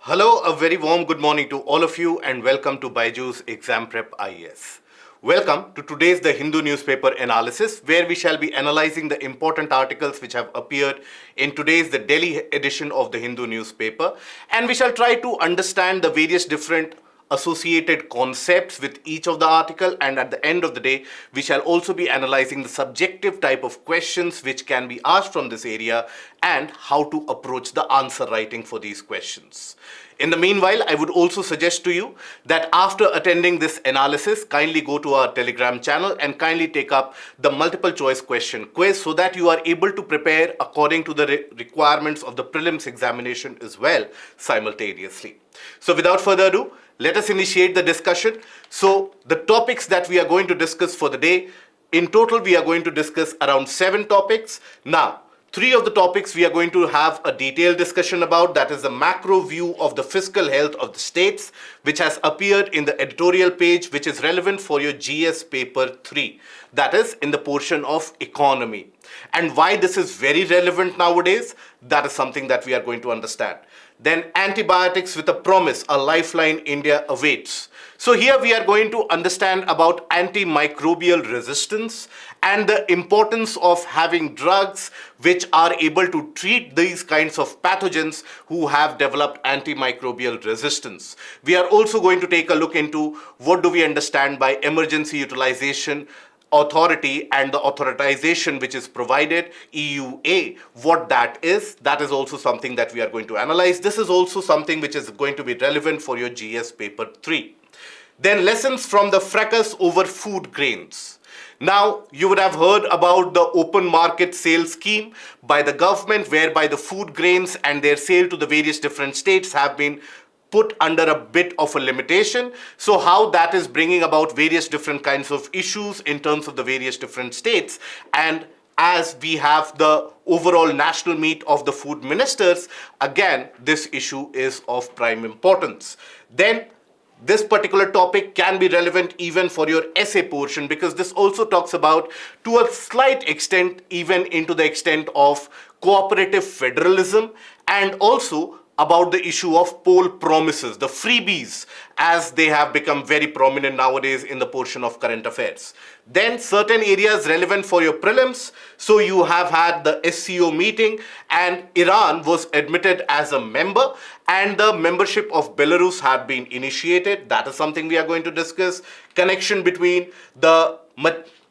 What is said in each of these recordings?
Hello, a very warm good morning to all of you and welcome to BYJU'S Exam Prep IAS. Welcome to today's the Hindu Newspaper Analysis, where we shall be analyzing the important articles which have appeared in today's the Delhi edition of the Hindu Newspaper, and we shall try to understand the various different associated concepts with each of the article, and at the end of the day we shall also be analyzing the subjective type of questions which can be asked from this area and how to approach the answer writing for these questions. In the meanwhile, I would also suggest to you that after attending this analysis, kindly go to our Telegram channel and kindly take up the multiple choice question quiz so that you are able to prepare according to the requirements of the prelims examination as well simultaneously. So without further ado, let us initiate the discussion. So the topics that we are going to discuss for the day, in total we are going to discuss around 7 topics. Now, 3 of the topics we are going to have a detailed discussion about, that is the macro view of the fiscal health of the states, which has appeared in the editorial page, which is relevant for your GS paper 3, that is in the portion of economy. And why this is very relevant nowadays, that is something that we are going to understand. Then antibiotics with a promise, a lifeline India awaits. So here we are going to understand about antimicrobial resistance and the importance of having drugs which are able to treat these kinds of pathogens who have developed antimicrobial resistance. We are also going to take a look into what do we understand by emergency utilization authority and the authorization which is provided, EUA, what that is also something that we are going to analyze. This is also something which is going to be relevant for your GS paper 3. Then lessons from the fracas over food grains. Now, you would have heard about the open market sale scheme by the government, whereby the food grains and their sale to the various different states have been put under a bit of a limitation. So how that is bringing about various different kinds of issues in terms of the various different states. And as we have the overall national meet of the food ministers, again, this issue is of prime importance. Then this particular topic can be relevant even for your essay portion, because this also talks about, to a slight extent, even into the extent of cooperative federalism, and also about the issue of poll promises, the freebies, as they have become very prominent nowadays in the portion of current affairs. Then certain areas relevant for your prelims. So you have had the SCO meeting and Iran was admitted as a member and the membership of Belarus had been initiated. That is something we are going to discuss. Connection between the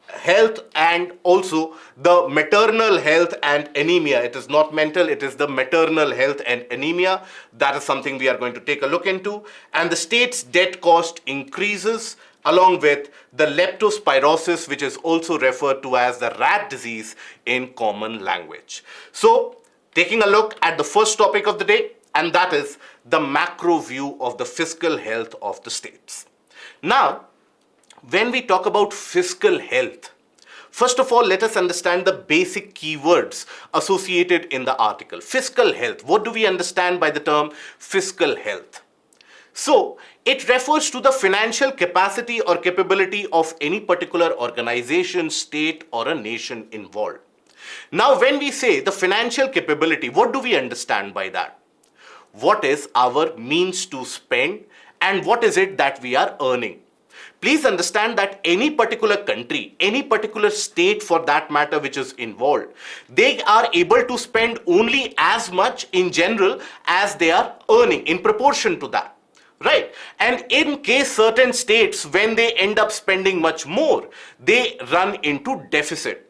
health and also the maternal health and anemia. It is not mental, it is the maternal health and anemia. That is something we are going to take a look into. And the state's debt cost increases, along with the leptospirosis, which is also referred to as the rat disease in common language. So taking a look at the first topic of the day, and that is the macro view of the fiscal health of the states. Now, when we talk about fiscal health, first of all, let us understand the basic keywords associated in the article. Fiscal health. What do we understand by the term fiscal health? So, it refers to the financial capacity or capability of any particular organization, state, or a nation involved. Now, when we say the financial capability, what do we understand by that? What is our means to spend and what is it that we are earning? Please understand that any particular country, any particular state for that matter which is involved, they are able to spend only as much in general as they are earning in proportion to that, right? And in case certain states, when they end up spending much more, they run into deficit.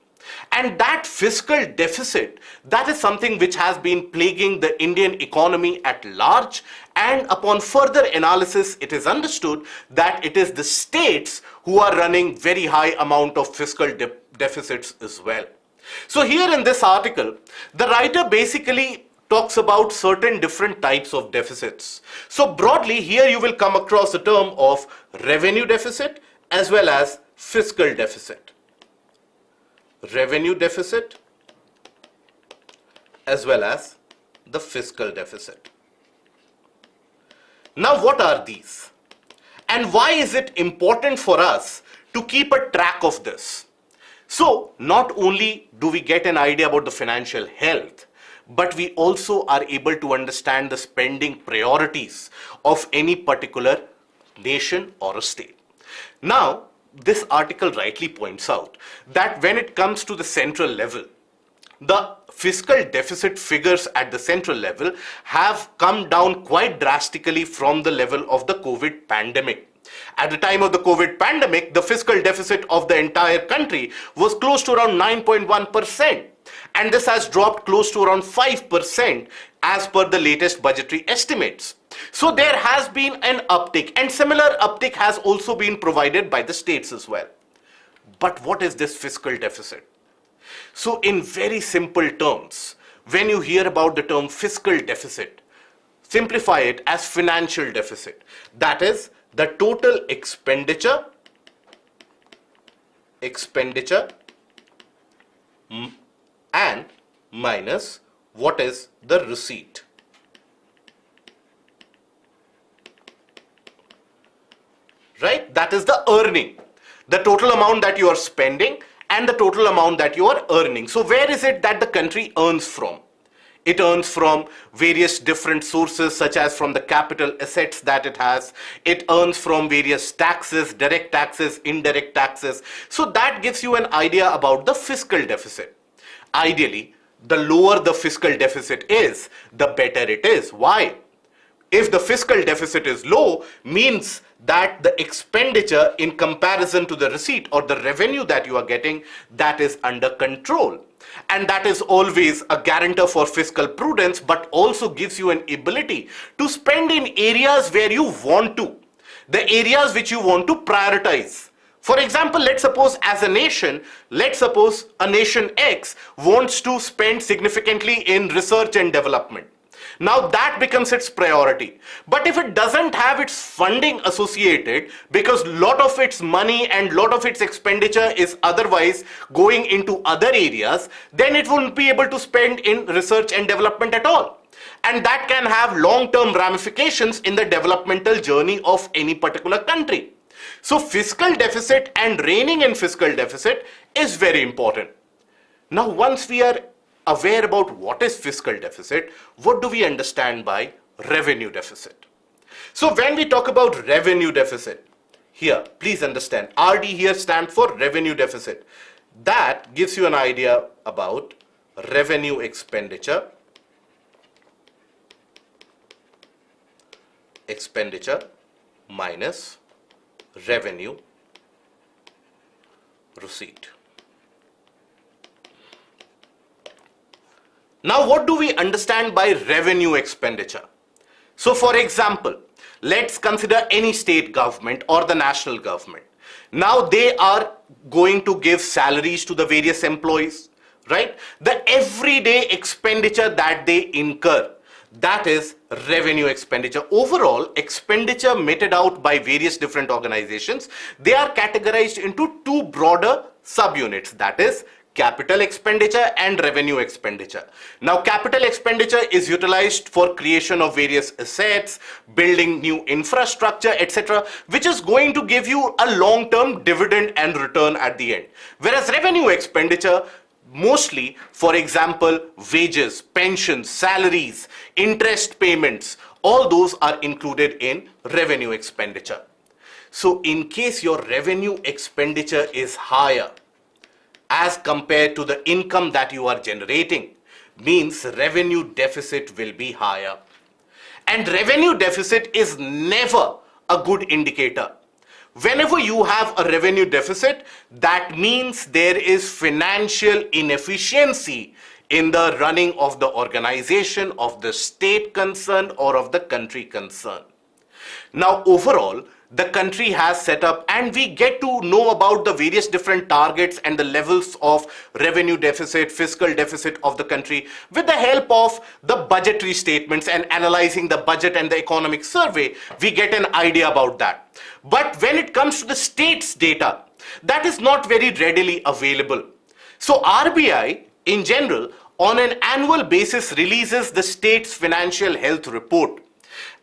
And that fiscal deficit, that is something which has been plaguing the Indian economy at large, and upon further analysis it is understood that it is the states who are running very high amount of fiscal deficits as well. So here in this article, the writer basically talks about certain different types of deficits. So broadly here you will come across the term of revenue deficit as well as fiscal deficit. Revenue deficit as well as the fiscal deficit. Now what are these? And why is it important for us to keep a track of this? So not only do we get an idea about the financial health, but we also are able to understand the spending priorities of any particular nation or a state. Now, this article rightly points out that when it comes to the central level, the fiscal deficit figures at the central level have come down quite drastically from the level of the COVID pandemic. At the time of the COVID pandemic, the fiscal deficit of the entire country was close to around 9.1%, and this has dropped close to around 5% as per the latest budgetary estimates. So there has been an uptick, and similar uptick has also been provided by the states as well. But what is this fiscal deficit? So in very simple terms, when you hear about the term fiscal deficit, simplify it as financial deficit. That is the total expenditure and minus what is the receipt. Right? That is the earning, the total amount that you are spending and the total amount that you are earning. So where is it that the country earns from? It earns from various different sources, such as from the capital assets that it has. It earns from various taxes, direct taxes, indirect taxes. So that gives you an idea about the fiscal deficit. Ideally, the lower the fiscal deficit is, the better it is. Why? If the fiscal deficit is low, means that the expenditure in comparison to the receipt or the revenue that you are getting, that is under control. And that is always a guarantor for fiscal prudence, but also gives you an ability to spend in areas where you want to, the areas which you want to prioritize. For example, let's suppose as a nation, let's suppose a nation X wants to spend significantly in research and development. Now that becomes its priority. But if it doesn't have its funding associated, because lot of its money and lot of its expenditure is otherwise going into other areas, then it won't be able to spend in research and development at all. And that can have long-term ramifications in the developmental journey of any particular country. So fiscal deficit and reining in fiscal deficit is very important. Now once we are aware about what is fiscal deficit, what do we understand by revenue deficit? So when we talk about revenue deficit, here please understand, RD here stands for revenue deficit. That gives you an idea about revenue expenditure minus revenue receipt. Now, what do we understand by revenue expenditure? So, for example, let's consider any state government or the national government. Now, they are going to give salaries to the various employees, right? The everyday expenditure that they incur, that is revenue expenditure. Overall, expenditure meted out by various different organizations, they are categorized into two broader subunits, that is capital expenditure and revenue expenditure. Now, capital expenditure is utilized for creation of various assets, building new infrastructure, etc., which is going to give you a long-term dividend and return at the end. Whereas revenue expenditure, mostly, for example, wages, pensions, salaries, interest payments, all those are included in revenue expenditure. So, in case your revenue expenditure is higher as compared to the income that you are generating, means revenue deficit will be higher. And revenue deficit is never a good indicator. Whenever you have a revenue deficit, that means there is financial inefficiency in the running of the organization, of the state concerned, or of the country concerned. Now, overall, the country has set up, and we get to know about the various different targets and the levels of revenue deficit, fiscal deficit of the country with the help of the budgetary statements, and analyzing the budget and the economic survey, we get an idea about that. But when it comes to the state's data, that is not very readily available. So RBI in general on an annual basis releases the state's financial health report.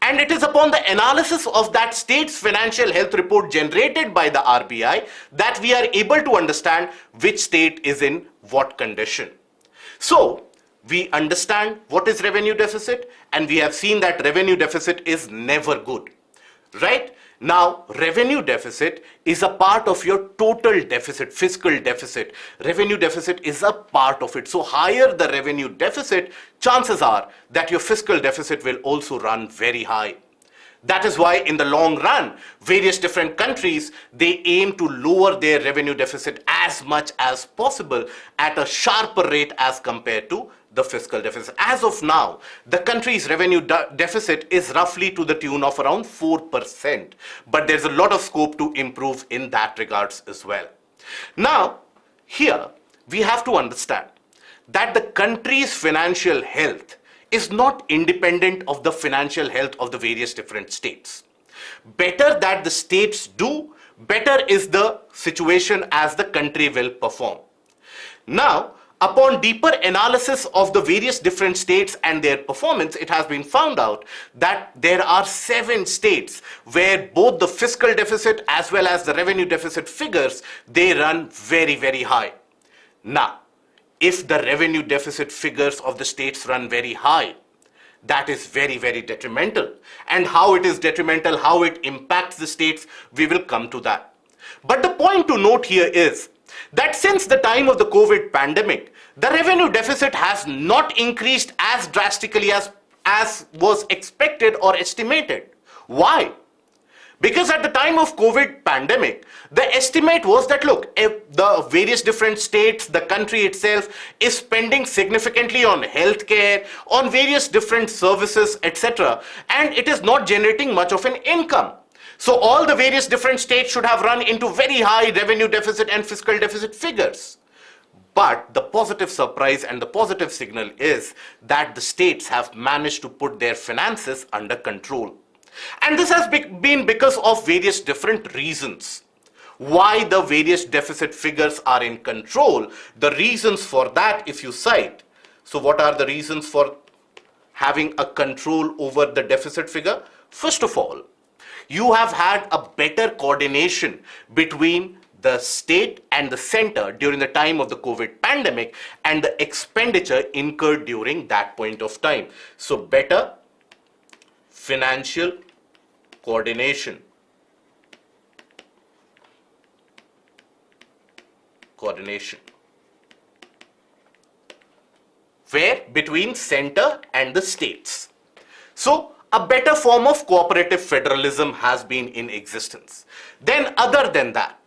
And it is upon the analysis of that state's financial health report generated by the RBI that we are able to understand which state is in what condition. So, We understand what is revenue deficit, and we have seen that revenue deficit is never good, right? Now, revenue deficit is a part of your total deficit, fiscal deficit. Revenue deficit is a part of it. So higher the revenue deficit, chances are that your fiscal deficit will also run very high. That is why in the long run, various different countries, they aim to lower their revenue deficit as much as possible at a sharper rate as compared to the fiscal deficit. As of now, the country's revenue deficit is roughly to the tune of around 4%, but there's a lot of scope to improve in that regards as well. Now, here we have to understand that the country's financial health is not independent of the financial health of the various different states. Better that the states do, better is the situation as the country will perform. Now, upon deeper analysis of the various different states and their performance, it has been found out that there are 7 states where both the fiscal deficit as well as the revenue deficit figures, they run very, very high. Now, if the revenue deficit figures of the states run very high, that is very, very detrimental. And how it is detrimental, how it impacts the states, we will come to that. But the point to note here is that since the time of the COVID pandemic, the revenue deficit has not increased as drastically as was expected or estimated. Why? Because at the time of COVID pandemic, the estimate was that, look, if the various different states, the country itself is spending significantly on healthcare, on various different services, etc., and it is not generating much of an income. So all the various different states should have run into very high revenue deficit and fiscal deficit figures. But the positive surprise and the positive signal is that the states have managed to put their finances under control. And this has been because of various different reasons. Why the various deficit figures are in control, the reasons for that if you cite. So what are the reasons for having a control over the deficit figure? First of all, you have had a better coordination between the state and the center during the time of the COVID pandemic and the expenditure incurred during that point of time. So better financial coordination. Where? Between center and the states. So a better form of cooperative federalism has been in existence. Then other than that,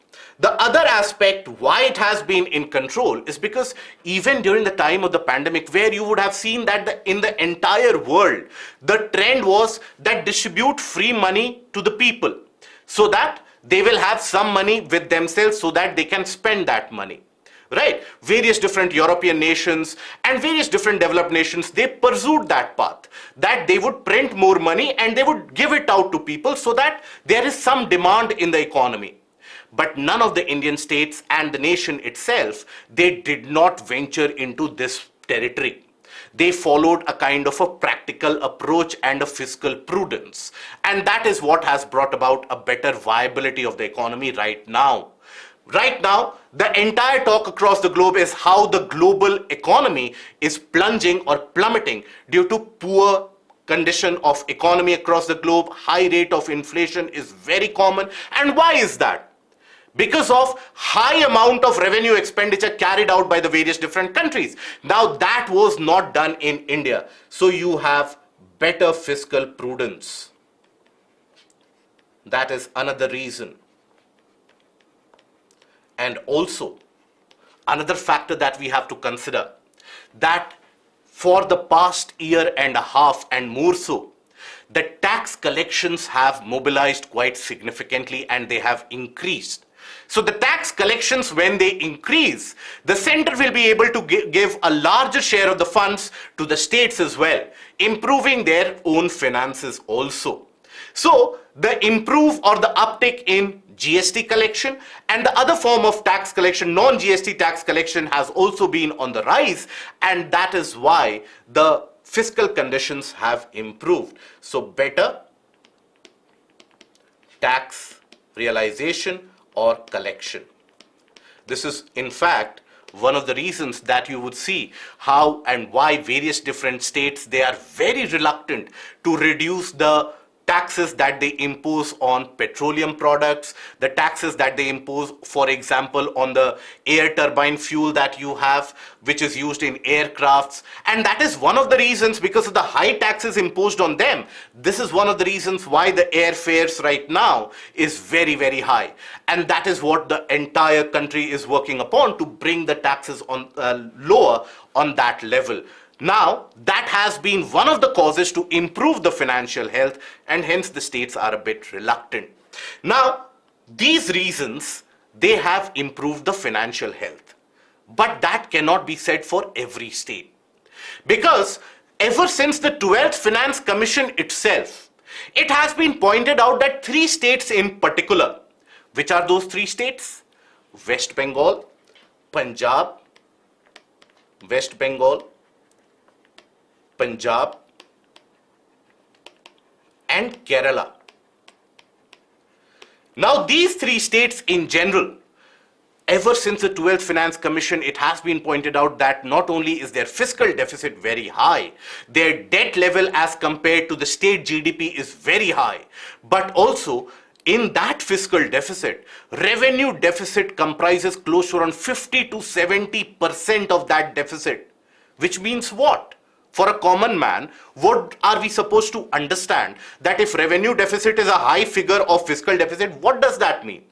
the other aspect why it has been in control is because even during the time of the pandemic, where you would have seen that in the entire world, the trend was that distribute free money to the people so that they will have some money with themselves so that they can spend that money. Right? Various different European nations and various different developed nations, they pursued that path, that they would print more money and they would give it out to people so that there is some demand in the economy. But none of the Indian states and the nation itself, they did not venture into this territory. They followed a kind of a practical approach and a fiscal prudence. And that is what has brought about a better viability of the economy right now. Right now, the entire talk across the globe is how the global economy is plunging or plummeting due to poor condition of economy across the globe. High rate of inflation is very common. And why is that? Because of high amount of revenue expenditure carried out by the various different countries. Now that was not done in India. So you have better fiscal prudence. That is another reason. And also, another factor that we have to consider, that for the past year and a half and more so, the tax collections have mobilized quite significantly and they have increased. So the tax collections, when they increase, the center will be able to give a larger share of the funds to the states as well, improving their own finances also. So the improve or the uptick in GST collection and the other form of tax collection, non-GST tax collection, has also been on the rise, and that is why the fiscal conditions have improved. So better tax realization or collection. This is in fact one of the reasons that you would see how and why various different states, they are very reluctant to reduce the taxes that they impose on petroleum products, the taxes that they impose, for example, on the air turbine fuel that you have, which is used in aircrafts. And that is one of the reasons, because of the high taxes imposed on them. This is one of the reasons why the airfares right now is very, very high. And that is what the entire country is working upon, to bring the taxes on lower on that level. Now, that has been one of the causes to improve the financial health, and hence the states are a bit reluctant. Now, these reasons, they have improved the financial health. But that cannot be said for every state. Because ever since the 12th Finance Commission itself, it has been pointed out that 3 states in particular. Which are those 3 states? West Bengal, Punjab, Punjab and Kerala. Now these 3 states in general, ever since the 12th Finance Commission, it has been pointed out that not only is their fiscal deficit very high, their debt level as compared to the state GDP is very high, but also in that fiscal deficit, revenue deficit comprises close to around 50 to 70% of that deficit, which means what? For a common man, what are we supposed to understand? That if revenue deficit is a high figure of fiscal deficit, what does that mean?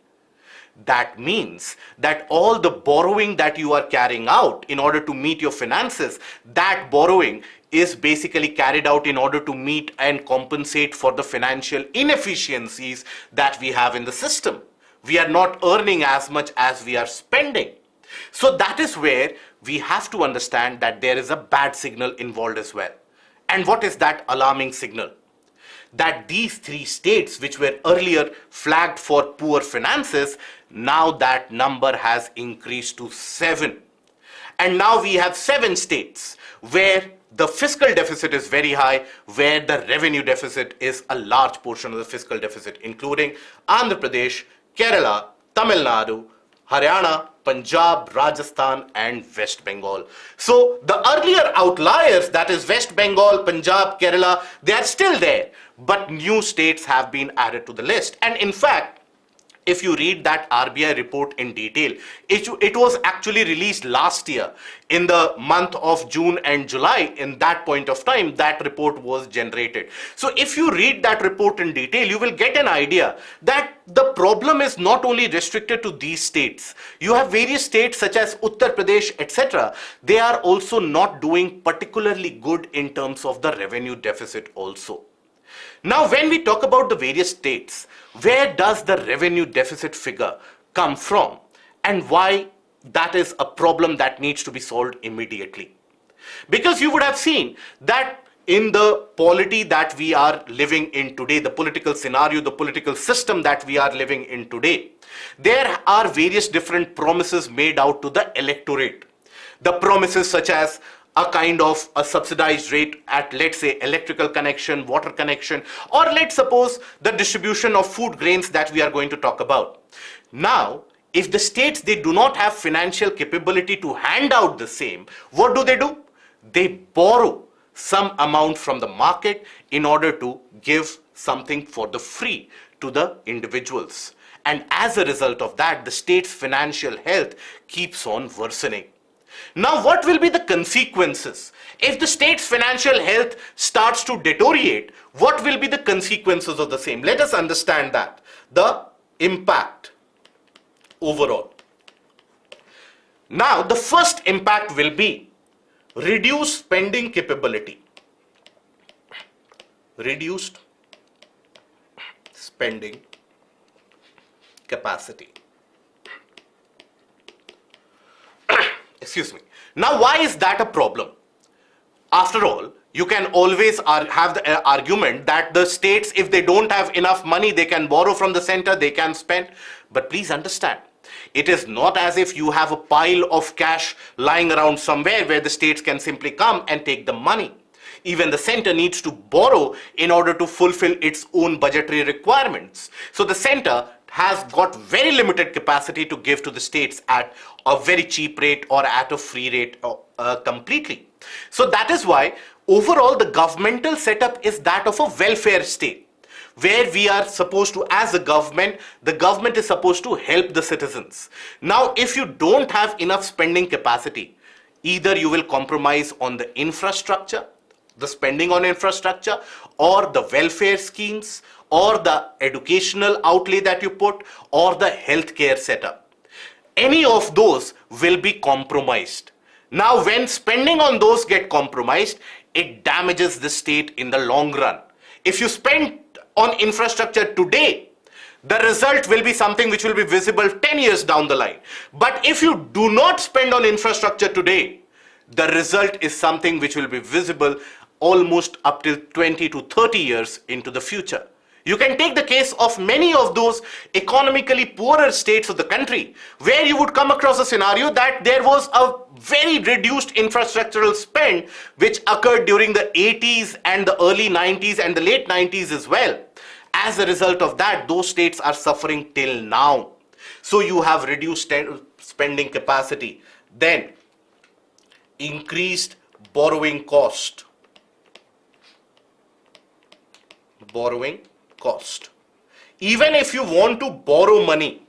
That means that all the borrowing that you are carrying out in order to meet your finances, that borrowing is basically carried out in order to meet and compensate for the financial inefficiencies that we have in the system. We are not earning as much as we are spending. So that is where we have to understand that there is a bad signal involved as well. And what is that alarming signal? That these 3 states which were earlier flagged for poor finances, now that number has increased to 7. And now we have 7 states where the fiscal deficit is very high, where the revenue deficit is a large portion of the fiscal deficit, including Andhra Pradesh, Kerala, Tamil Nadu, Haryana, Punjab, Rajasthan and West Bengal. So the earlier outliers, that is West Bengal, Punjab, Kerala, they are still there, but new states have been added to the list. And in fact, if you read that RBI report in detail, it was actually released last year in the month of June and July. In that point of time, that report was generated. So if you read that report in detail, you will get an idea that the problem is not only restricted to these states. You have various states such as Uttar Pradesh, etc. They are also not doing particularly good in terms of the revenue deficit also. Now, when we talk about the various states, where does the revenue deficit figure come from and why that is a problem that needs to be solved immediately? Because you would have seen that in the polity that we are living in today, the political scenario, the political system that we are living in today, there are various different promises made out to the electorate. The promises such as a kind of a subsidized rate at, let's say, electrical connection, water connection, or let's suppose the distribution of food grains that we are going to talk about. Now, if the states, they do not have financial capability to hand out the same, what do? They borrow some amount from the market in order to give something for the free to the individuals. And as a result of that, the state's financial health keeps on worsening. Now, what will be the consequences? If the state's financial health starts to deteriorate, what will be the consequences of the same? Let us understand that. The impact overall. Now, the first impact will be reduced spending capability. Reduced spending capacity. Excuse me. Now, why is that a problem? After all, you can always have the argument that the states, if they don't have enough money, they can borrow from the center, they can spend. But please understand, it is not as if you have a pile of cash lying around somewhere where the states can simply come and take the money. Even the center needs to borrow in order to fulfill its own budgetary requirements. So the center has got very limited capacity to give to the states at a very cheap rate or at a free rate completely. So that is why overall the governmental setup is that of a welfare state, where we are supposed to, as a government, the government is supposed to help the citizens. Now, if you don't have enough spending capacity, either you will compromise on the infrastructure, the spending on infrastructure, or the welfare schemes, or the educational outlay that you put, or the healthcare setup. Any of those will be compromised. Now, when spending on those get compromised, it damages the state in the long run. If you spend on infrastructure today, the result will be something which will be visible 10 years down the line. But if you do not spend on infrastructure today, the result is something which will be visible almost up till 20 to 30 years into the future. You can take the case of many of those economically poorer states of the country, where you would come across a scenario that there was a very reduced infrastructural spend which occurred during the 80s and the early 90s and the late 90s as well. As a result of that, those states are suffering till now. So you have reduced spending capacity, then increased borrowing cost. Even if you want to borrow money,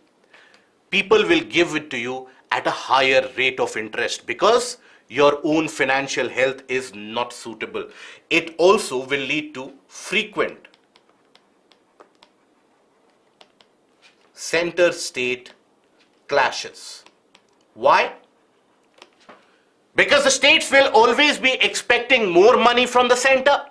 people will give it to you at a higher rate of interest because your own financial health is not suitable. It also will lead to frequent center-state clashes. Why? Because the states will always be expecting more money from the center,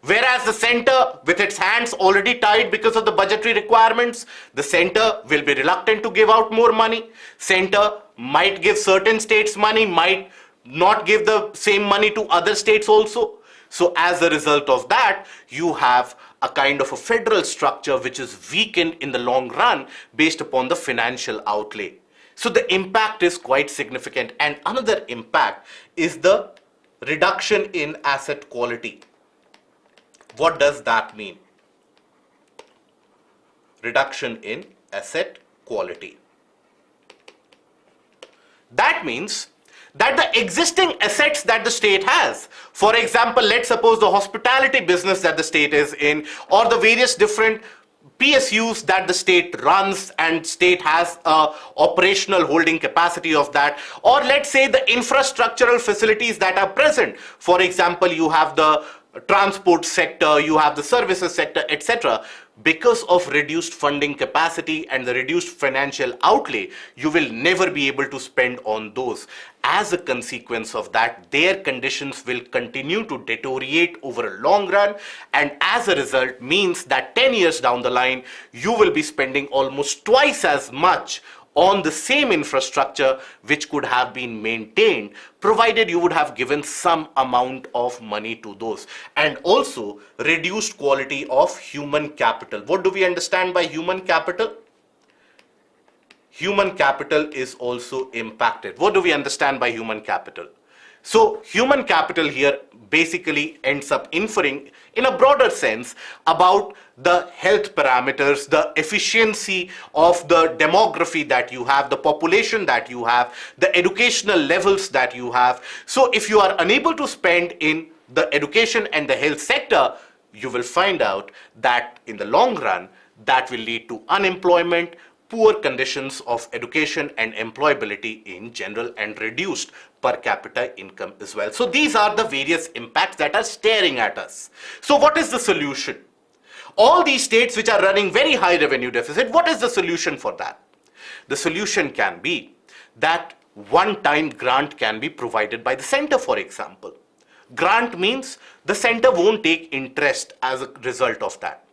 whereas the center, with its hands already tied because of the budgetary requirements, the center will be reluctant to give out more money. Center might give certain states money, might not give the same money to other states also. So as a result of that, you have a kind of a federal structure which is weakened in the long run based upon the financial outlay. So the impact is quite significant. And another impact is the reduction in asset quality. What does that mean? Reduction in asset quality. That means that the existing assets that the state has, for example, let's suppose the hospitality business that the state is in, or the various different PSUs that the state runs and state has operational holding capacity of that, or let's say the infrastructural facilities that are present. For example, you have the transport sector, you have the services sector, etc. Because of reduced funding capacity and the reduced financial outlay, you will never be able to spend on those. As a consequence of that, their conditions will continue to deteriorate over a long run, and as a result means that 10 years down the line, you will be spending almost twice as much on the same infrastructure which could have been maintained, provided you would have given some amount of money to those. And also reduced quality of human capital. What do we understand by human capital? Human capital is also impacted. What do we understand by human capital? So human capital here basically ends up inferring in a broader sense about the health parameters, the efficiency of the demography that you have, the population that you have, the educational levels that you have. So if you are unable to spend in the education and the health sector, you will find out that in the long run, that will lead to unemployment, poor conditions of education and employability in general, and reduced per capita income as well. So these are the various impacts that are staring at us. So what is the solution? All these states which are running very high revenue deficit, what is the solution for that? The solution can be that one-time grant can be provided by the center, for example. Grant means the center won't take interest as a result of that.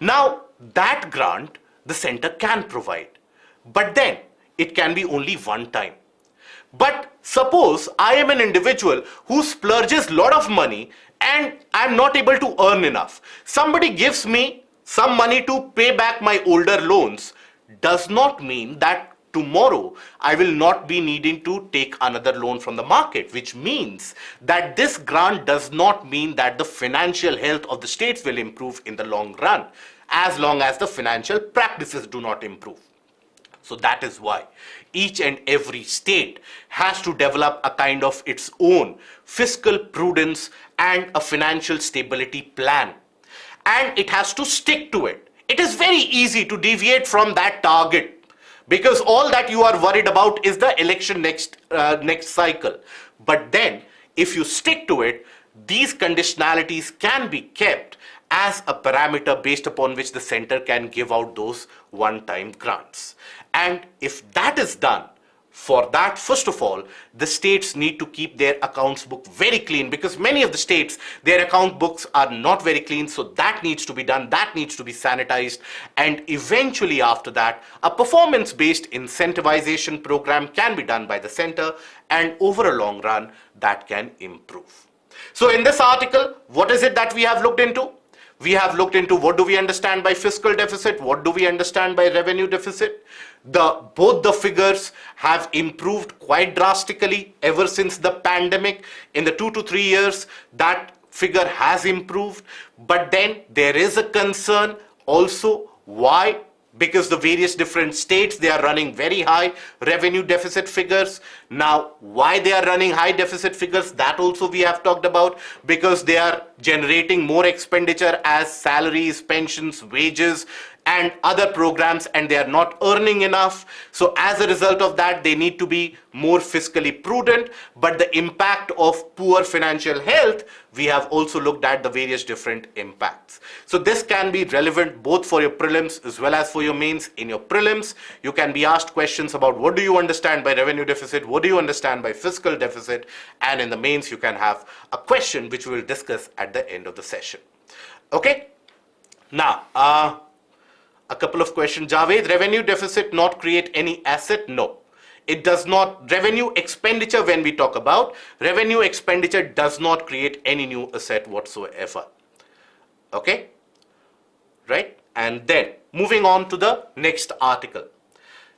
Now, that grant the center can provide, but then it can be only one time. But suppose I am an individual who splurges a lot of money and I'm not able to earn enough. Somebody gives me some money to pay back my older loans. Does not mean that tomorrow I will not be needing to take another loan from the market, which means that this grant does not mean that the financial health of the states will improve in the long run, as long as the financial practices do not improve. So that is why each and every state has to develop a kind of its own fiscal prudence and a financial stability plan. And it has to stick to it. It is very easy to deviate from that target, because all that you are worried about is the election next cycle. But then if you stick to it, these conditionalities can be kept as a parameter based upon which the center can give out those one-time grants. And if that is done, for that, first of all, the states need to keep their accounts book very clean, because many of the states, their account books are not very clean. So that needs to be done, that needs to be sanitized. And eventually after that, a performance-based incentivization program can be done by the center, and over a long run, that can improve. So in this article, what is it that we have looked into? We have looked into what do we understand by fiscal deficit, what do we understand by revenue deficit. Both the figures have improved quite drastically ever since the pandemic. In the 2 to 3 years, that figure has improved. But then there is a concern also. Why? Because the various different states, they are running very high revenue deficit figures. Now, why they are running high deficit figures, that also we have talked about, because they are generating more expenditure as salaries, pensions, wages, and other programs, and they are not earning enough. So as a result of that, they need to be more fiscally prudent. But the impact of poor financial health, we have also looked at the various different impacts. So this can be relevant both for your prelims as well as for your mains. In your prelims, you can be asked questions about what do you understand by revenue deficit, what do you understand by fiscal deficit, and in the mains, you can have a question which we will discuss at the end of the session. Okay? Now, a couple of questions. Javed, revenue deficit not create any asset? No. It does not. Revenue expenditure, when we talk about, revenue expenditure does not create any new asset whatsoever. Okay? Right? And then, moving on to the next article.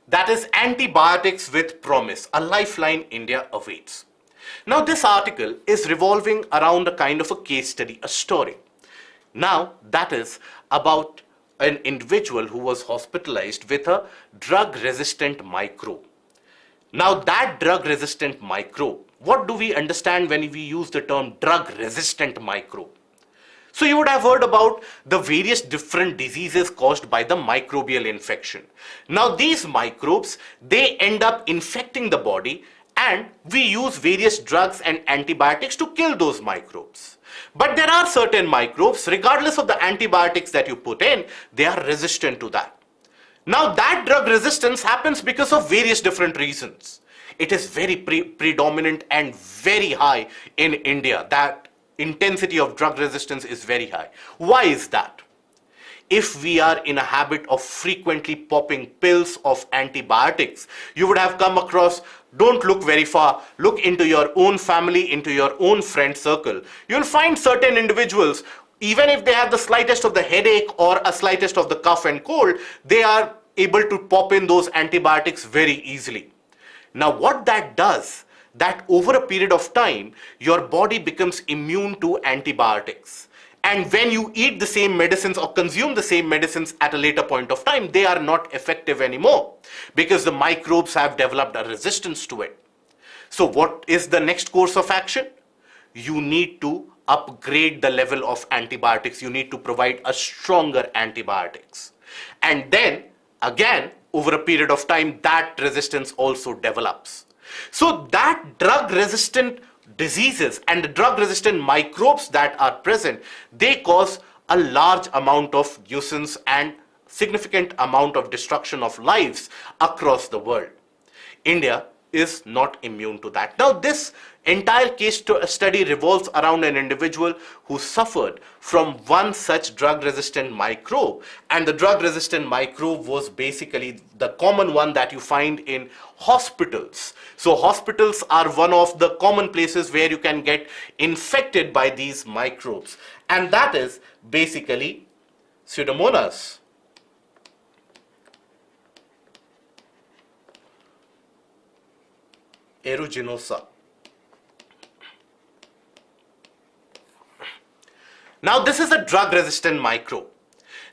That is Antibiotics with Promise, a lifeline India awaits. Now, this article is revolving around a kind of a case study, a story. Now, that is about an individual who was hospitalized with a drug-resistant microbe. Now that drug-resistant microbe, what do we understand when we use the term drug-resistant microbe? So you would have heard about the various different diseases caused by the microbial infection. Now these microbes, they end up infecting the body, and we use various drugs and antibiotics to kill those microbes. But there are certain microbes, regardless of the antibiotics that you put in, they are resistant to that. Now that drug resistance happens because of various different reasons. It is very predominant and very high in India. That intensity of drug resistance is very high. Why is that? If we are in a habit of frequently popping pills of antibiotics, you would have come across, don't look very far, look into your own family, into your own friend circle. You'll find certain individuals, even if they have the slightest of the headache or a slightest of the cough and cold, they are able to pop in those antibiotics very easily. Now what that does, that over a period of time, your body becomes immune to antibiotics. And when you eat the same medicines or consume the same medicines at a later point of time, they are not effective anymore because the microbes have developed a resistance to it. So what is the next course of action? You need to upgrade the level of antibiotics. You need to provide a stronger antibiotics. And then again, over a period of time, that resistance also develops. So that drug-resistant diseases and the drug-resistant microbes that are present, they cause a large amount of nuisance and significant amount of destruction of lives across the world. India is not immune to that. Now this entire case study revolves around an individual who suffered from one such drug-resistant microbe, and the drug-resistant microbe was basically the common one that you find in hospitals. So hospitals are one of the common places where you can get infected by these microbes, and that is basically Pseudomonas. aeruginosa. Now this is a drug-resistant microbe.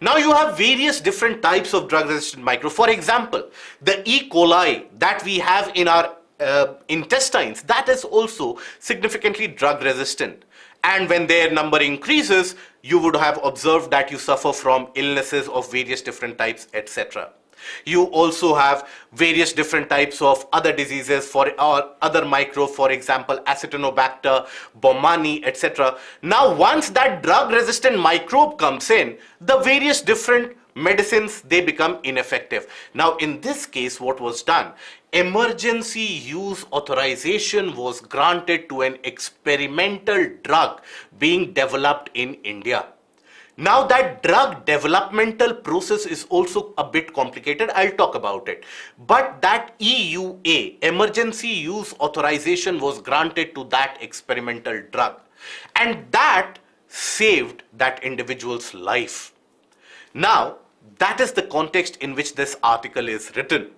Now you have various different types of drug-resistant microbe. For example, the E. coli that we have in our intestines, that is also significantly drug-resistant. And when their number increases, you would have observed that you suffer from illnesses of various different types, etc. You also have various different types of other diseases for other microbes, for example, Acinetobacter, Baumannii, etc. Now, once that drug-resistant microbe comes in, the various different medicines, they become ineffective. Now, in this case, what was done? Emergency use authorization was granted to an experimental drug being developed in India. Now that drug developmental process is also a bit complicated. I'll talk about it. But that EUA, emergency use authorization, was granted to that experimental drug. And that saved that individual's life. Now, that is the context in which this article is written.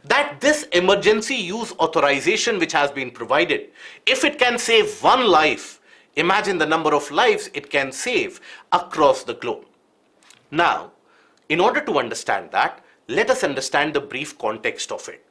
That this emergency use authorization which has been provided, if it can save one life, imagine the number of lives it can save across the globe. Now, in order to understand that, let us understand the brief context of it.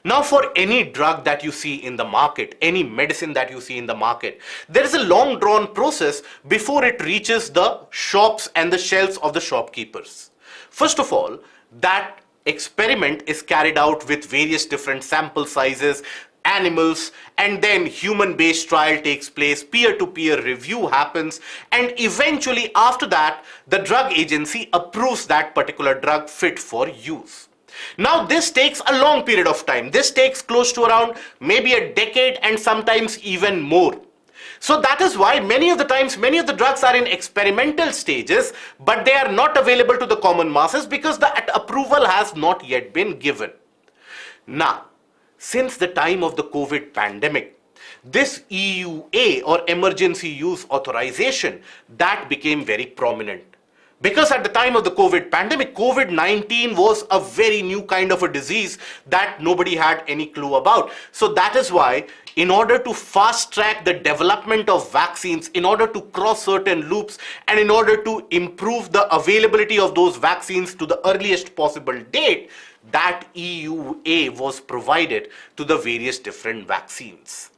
Now, for any drug that you see in the market, any medicine that you see in the market, there is a long drawn process before it reaches the shops and the shelves of the shopkeepers. First of all, that experiment is carried out with various different sample sizes, animals, and then human-based trial takes place, peer-to-peer review happens, and eventually after that, the drug agency approves that particular drug fit for use. Now this takes a long period of time. This takes close to around maybe a decade and sometimes even more. So that is why many of the times, many of the drugs are in experimental stages, but they are not available to the common masses because the approval has not yet been given. Now, since the time of the COVID pandemic, this EUA or emergency use authorization, that became very prominent. Because at the time of the COVID pandemic, COVID-19 was a very new kind of a disease that nobody had any clue about. So that is why, in order to fast track the development of vaccines, in order to cross certain loops, and in order to improve the availability of those vaccines to the earliest possible date, that EUA was provided to the various different vaccines.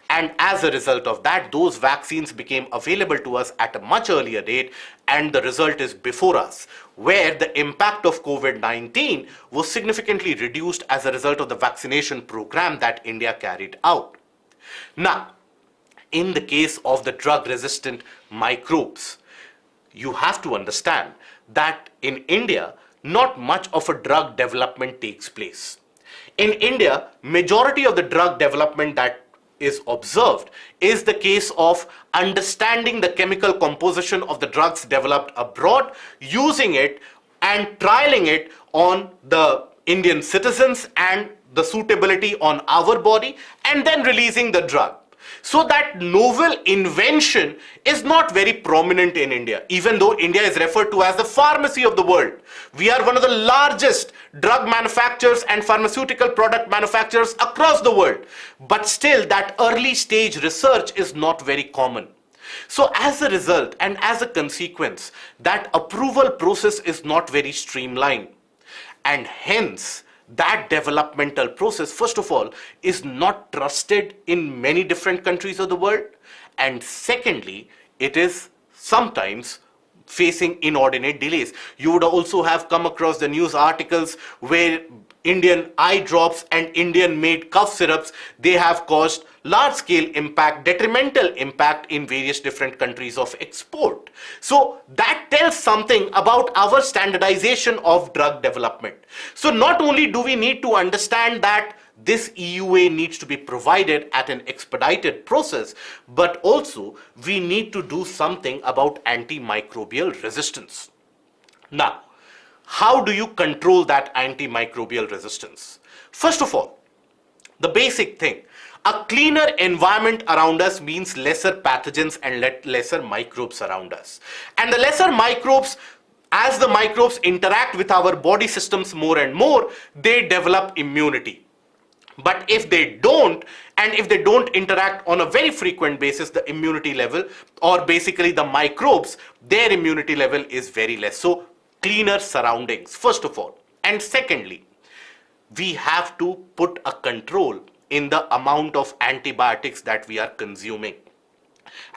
And as a result of that, those vaccines became available to us at a much earlier date, and the result is before us, where the impact of COVID-19 was significantly reduced as a result of the vaccination program that India carried out. Now, in the case of the drug-resistant microbes, you have to understand that in India, not much of a drug development takes place. In India, majority of the drug development that is observed is the case of understanding the chemical composition of the drugs developed abroad, using it and trialing it on the Indian citizens and the suitability on our body, and then releasing the drug. So that novel invention is not very prominent in India, even though India is referred to as the pharmacy of the world. We are one of the largest drug manufacturers and pharmaceutical product manufacturers across the world. But still, that early stage research is not very common. So as a result and as a consequence, that approval process is not very streamlined. And hence, that developmental process, first of all, is not trusted in many different countries of the world. And secondly, it is sometimes facing inordinate delays. You would also have come across the news articles where Indian eye drops and Indian made cough syrups, they have caused large scale impact, detrimental impact in various different countries of export. So that tells something about our standardization of drug development. So not only do we need to understand that this EUA needs to be provided at an expedited process, but also we need to do something about antimicrobial resistance. Now, how do you control that antimicrobial resistance? First of all, the basic thing, a cleaner environment around us means lesser pathogens and lesser microbes around us. And the lesser microbes, as the microbes interact with our body systems more and more, they develop immunity. But if they don't, and if they don't interact on a very frequent basis, the immunity level, or basically the microbes, their immunity level is very less. So cleaner surroundings, first of all. And secondly, we have to put a control in the amount of antibiotics that we are consuming.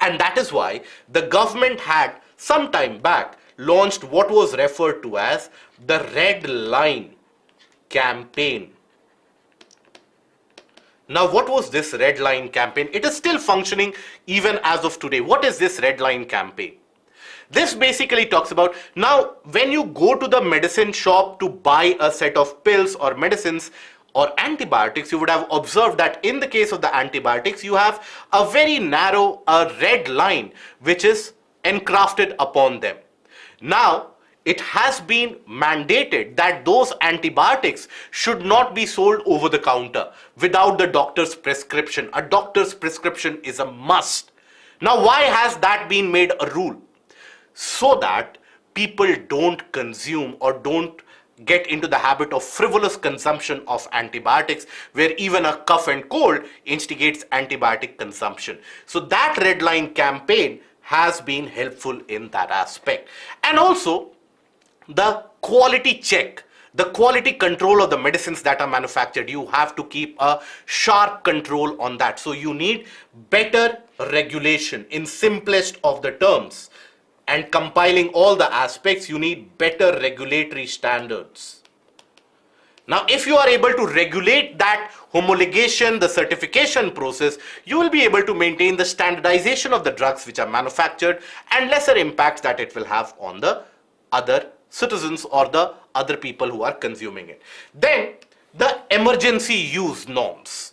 And that is why the government had some time back launched what was referred to as the Red Line campaign. Now, what was this Red Line campaign? It is still functioning even as of today. What is this Red Line campaign? This basically talks about, now when you go to the medicine shop to buy a set of pills or medicines or antibiotics, you would have observed that in the case of the antibiotics, you have a very narrow red line which is encrafted upon them. Now, it has been mandated that those antibiotics should not be sold over the counter without the doctor's prescription. A doctor's prescription is a must. Now, why has that been made a rule? So that people don't consume or don't get into the habit of frivolous consumption of antibiotics, where even a cough and cold instigates antibiotic consumption. So that Red Line campaign has been helpful in that aspect. And also the quality check, the quality control of the medicines that are manufactured, you have to keep a sharp control on that. So you need better regulation in simplest of the terms. And compiling all the aspects, you need better regulatory standards. Now, if you are able to regulate that homologation, the certification process, you will be able to maintain the standardization of the drugs which are manufactured and lesser impacts that it will have on the other citizens or the other people who are consuming it. Then, the emergency use norms.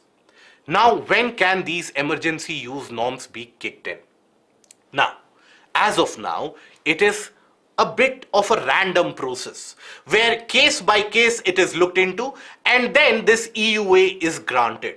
Now, when can these emergency use norms be kicked in? Now, as of now, it is a bit of a random process where case by case it is looked into and then this EUA is granted.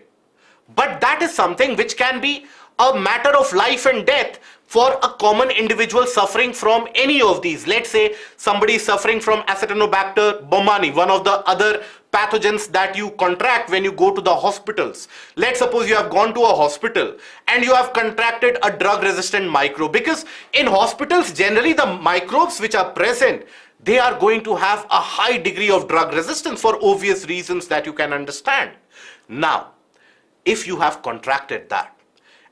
But that is something which can be a matter of life and death for a common individual suffering from any of these. Let's say somebody is suffering from Acinetobacter baumannii, one of the other pathogens that you contract when you go to the hospitals. Let's suppose you have gone to a hospital and you have contracted a drug-resistant microbe, because in hospitals generally the microbes which are present, they are going to have a high degree of drug resistance for obvious reasons that you can understand. Now, if you have contracted that,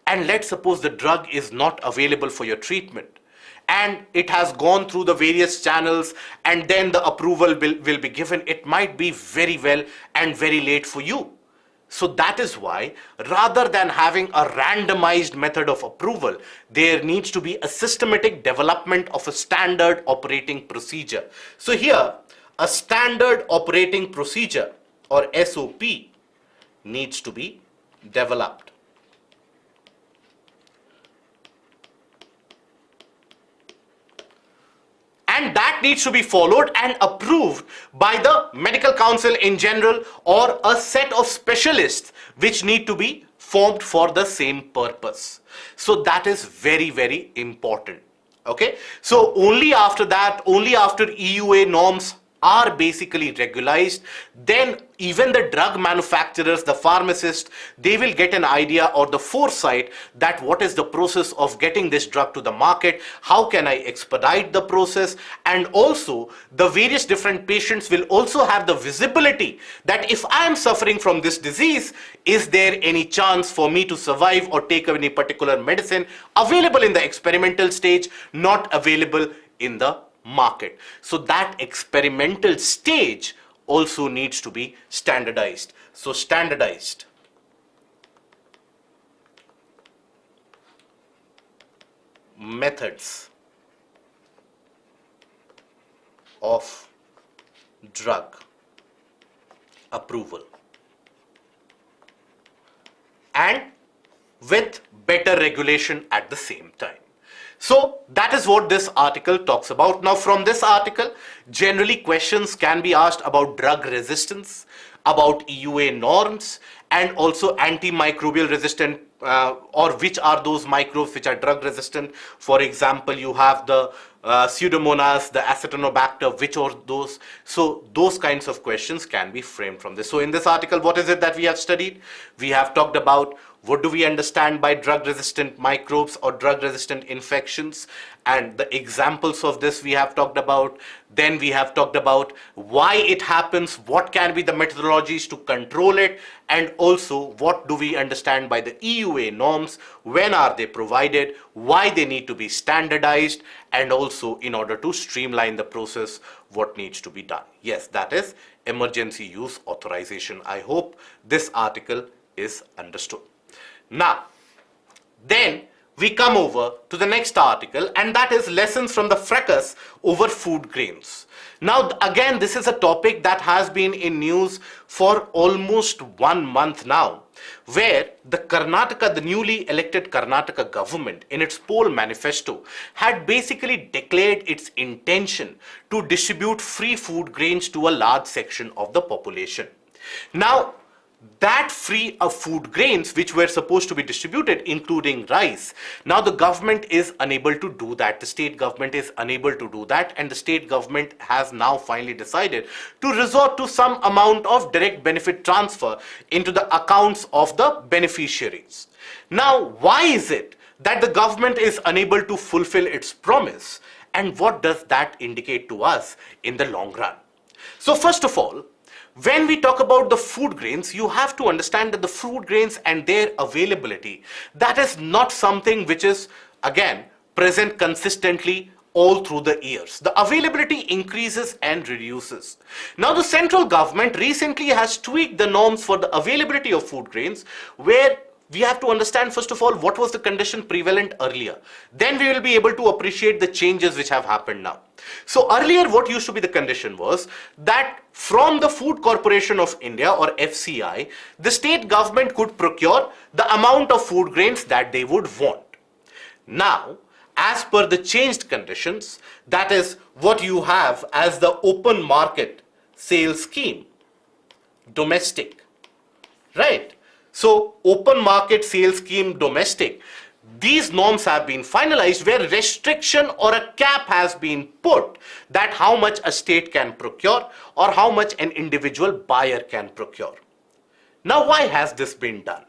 and let's suppose the drug is not available for your treatment, and it has gone through the various channels and then the approval will be given, it might be very well and very late for you. So that is why, rather than having a randomized method of approval, there needs to be a systematic development of a standard operating procedure. So here, a standard operating procedure or SOP needs to be developed. And that needs to be followed and approved by the medical council in general or a set of specialists which need to be formed for the same purpose. So that is very, very important. Okay. So only after that, only after EUA norms are basically regularized, then even the drug manufacturers, the pharmacists, they will get an idea or the foresight that what is the process of getting this drug to the market, how can I expedite the process, and also the various different patients will also have the visibility that if I am suffering from this disease, is there any chance for me to survive or take any particular medicine available in the experimental stage, not available in the market. So that experimental stage also needs to be standardized. So standardized methods of drug approval and with better regulation at the same time. So that is what this article talks about. Now from this article, generally questions can be asked about drug resistance, about EUA norms, and also antimicrobial resistant, or which are those microbes which are drug resistant. For example, you have the Pseudomonas, the Acetonobacter, which are those? So those kinds of questions can be framed from this. So in this article, what is it that we have studied? We have talked about what do we understand by drug-resistant microbes or drug-resistant infections, and the examples of this we have talked about. Then we have talked about why it happens, what can be the methodologies to control it, and also what do we understand by the EUA norms, when are they provided, why they need to be standardized, and also in order to streamline the process, what needs to be done. Yes, that is emergency use authorization. I hope this article is understood. Now, then we come over to the next article, and that is lessons from the fracas over food grains. Now, again, this is a topic that has been in news for almost 1 month now, where the newly elected Karnataka government in its poll manifesto had basically declared its intention to distribute free food grains to a large section of the population. Now, that free of food grains which were supposed to be distributed, including rice, now the government is unable to do that. The state government is unable to do that, and the state government has now finally decided to resort to some amount of direct benefit transfer into the accounts of the beneficiaries. Now, why is it that the government is unable to fulfill its promise, and what does that indicate to us in the long run? So first of all, when we talk about the food grains, you have to understand that the food grains and their availability, that is not something which is, again, present consistently all through the years. The availability increases and reduces. Now, the central government recently has tweaked the norms for the availability of food grains, where we have to understand, first of all, what was the condition prevalent earlier. Then we will be able to appreciate the changes which have happened now. So earlier, what used to be the condition was that from the Food Corporation of India, or FCI, the state government could procure the amount of food grains that they would want. Now, as per the changed conditions, that is what you have as the open market sales scheme, domestic, right? So open market sales scheme, domestic, these norms have been finalized, where restriction or a cap has been put that how much a state can procure or how much an individual buyer can procure. Now, why has this been done?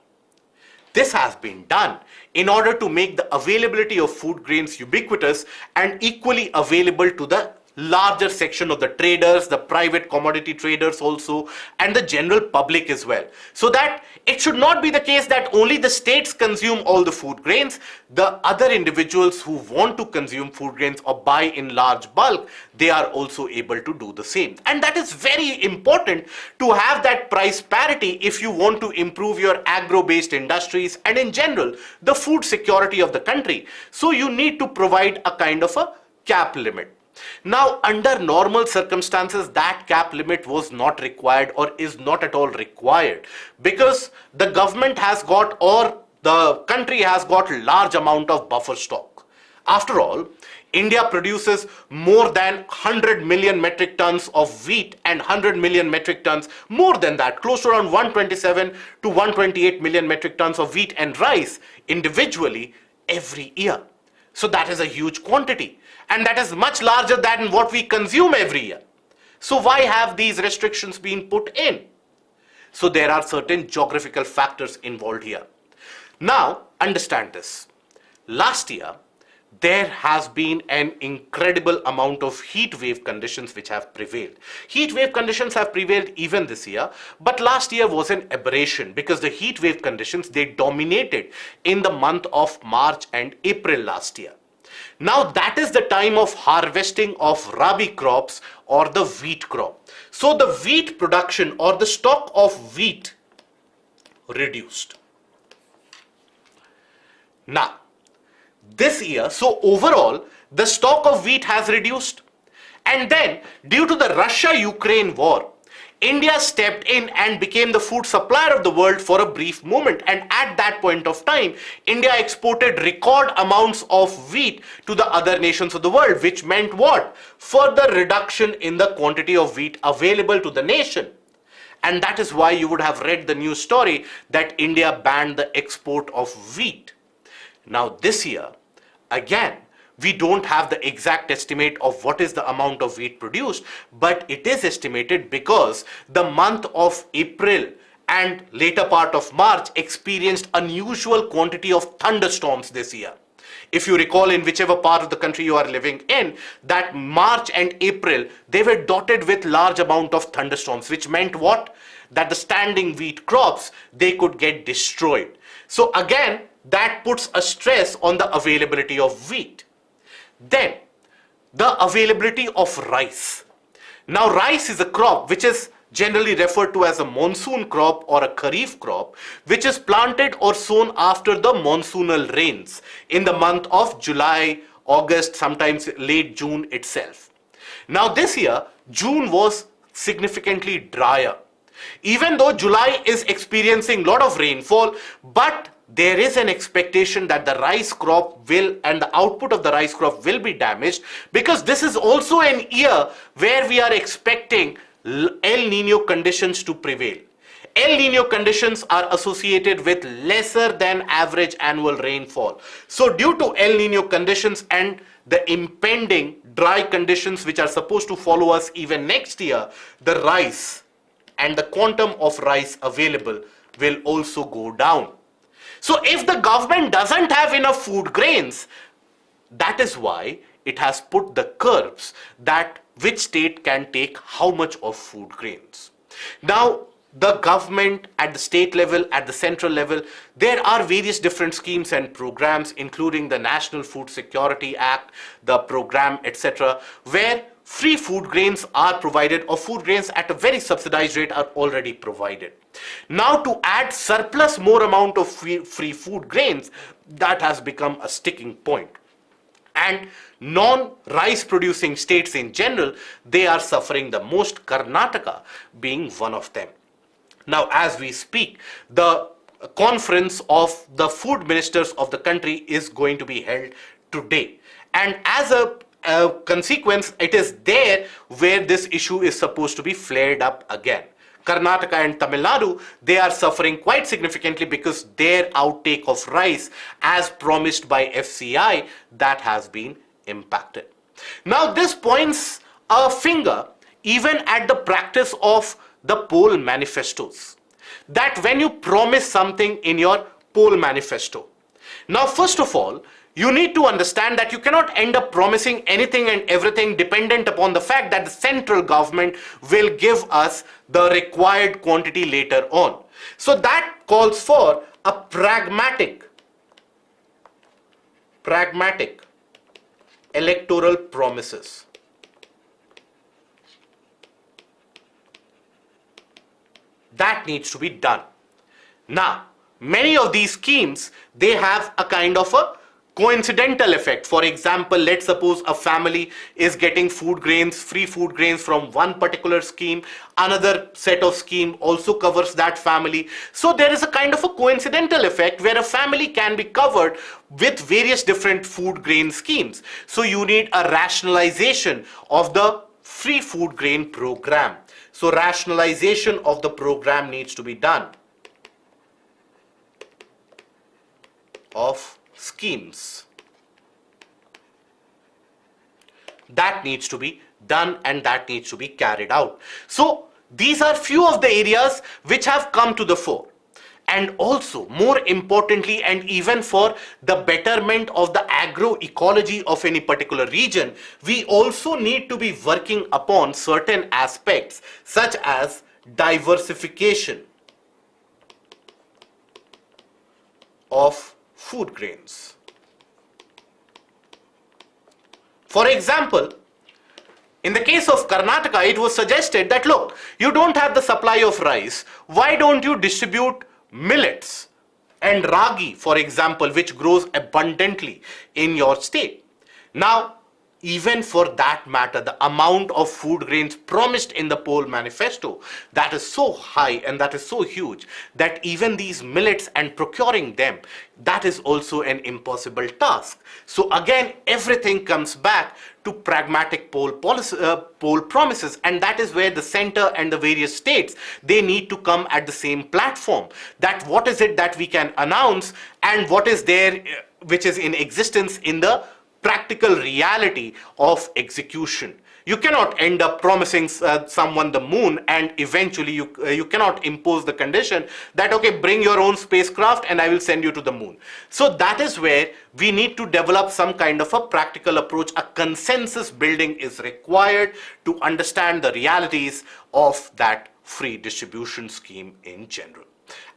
This has been done in order to make the availability of food grains ubiquitous and equally available to the larger section of the traders, the private commodity traders also, and the general public as well. So that it should not be the case that only the states consume all the food grains. The other individuals who want to consume food grains or buy in large bulk, they are also able to do the same. And that is very important to have that price parity if you want to improve your agro-based industries and in general, the food security of the country. So you need to provide a kind of a cap limit. Now, under normal circumstances, that cap limit was not required or is not at all required, because the government has got, or the country has got, large amount of buffer stock. After all, India produces more than 100 million metric tons of wheat and 100 million metric tons, more than that, close to around 127 to 128 million metric tons of wheat and rice individually every year. So that is a huge quantity, and that is much larger than what we consume every year. So why have these restrictions been put in? So there are certain geographical factors involved here. Now, understand this. Last year, there has been an incredible amount of heat wave conditions which have prevailed. Heat wave conditions have prevailed even this year, but last year was an aberration because the heat wave conditions, they dominated in the month of March and April last year. Now that is the time of harvesting of rabi crops or the wheat crop. So the wheat production or the stock of wheat reduced. Now, this year, so overall, the stock of wheat has reduced. And then, due to the Russia-Ukraine war, India stepped in and became the food supplier of the world for a brief moment. And at that point of time, India exported record amounts of wheat to the other nations of the world, which meant what? Further reduction in the quantity of wheat available to the nation. And that is why you would have read the news story that India banned the export of wheat. Now this year, again, we don't have the exact estimate of what is the amount of wheat produced, but it is estimated because the month of April and later part of March experienced unusual quantity of thunderstorms this year. If you recall, in whichever part of the country you are living in, that March and April, they were dotted with large amount of thunderstorms, which meant what? That the standing wheat crops, they could get destroyed. So again, that puts a stress on the availability of wheat. Then, the availability of rice. Now, rice is a crop which is generally referred to as a monsoon crop or a kharif crop, which is planted or sown after the monsoonal rains in the month of July, August, sometimes late June itself. Now this year, June was significantly drier. Even though July is experiencing a lot of rainfall, but there is an expectation that the rice crop will and the output of the rice crop will be damaged, because this is also an year where we are expecting El Nino conditions to prevail. El Nino conditions are associated with lesser than average annual rainfall. So due to El Nino conditions and the impending dry conditions which are supposed to follow us even next year, the rice and the quantum of rice available will also go down. So if the government doesn't have enough food grains, that is why it has put the curbs that which state can take how much of food grains. Now, the government at the state level, at the central level, there are various different schemes and programs, including the National Food Security Act, the program, etc., where free food grains are provided, or food grains at a very subsidized rate are already provided. Now, to add surplus more amount of free food grains, that has become a sticking point. And non-rice producing states in general, they are suffering the most, Karnataka being one of them. Now, as we speak, the conference of the food ministers of the country is going to be held today. And as a consequence, it is there where this issue is supposed to be flared up again. Karnataka and Tamil Nadu, they are suffering quite significantly because their outtake of rice, as promised by FCI, that has been impacted. Now, this points a finger even at the practice of the poll manifestos. That when you promise something in your poll manifesto. Now, first of all, you need to understand that you cannot end up promising anything and everything dependent upon the fact that the central government will give us the required quantity later on. So that calls for a pragmatic electoral promises. That needs to be done. Now, many of these schemes, they have a kind of a coincidental effect. For example, let's suppose a family is getting food grains, free food grains from one particular scheme. Another set of scheme also covers that family. So there is a kind of a coincidental effect where a family can be covered with various different food grain schemes. So you need a rationalization of the free food grain program. So rationalization of the program needs to be done. Of schemes. That needs to be done and that needs to be carried out. So these are few of the areas which have come to the fore. And also, more importantly, and even for the betterment of the agroecology of any particular region, we also need to be working upon certain aspects such as diversification of food grains. For example, in the case of Karnataka, it was suggested that, look, you don't have the supply of rice. Why don't you distribute millets and ragi, for example, which grows abundantly in your state? Now, even for that matter, the amount of food grains promised in the poll manifesto, that is so high and that is so huge that even these millets and procuring them, that is also an impossible task. So again, everything comes back to pragmatic poll promises, and that is where the center and the various states, they need to come at the same platform, that what is it that we can announce and what is there which is in existence in the practical reality of execution. You cannot end up promising someone the moon and eventually you cannot impose the condition that, okay, bring your own spacecraft and I will send you to the moon. So that is where we need to develop some kind of a practical approach. A consensus building is required to understand the realities of that free distribution scheme in general.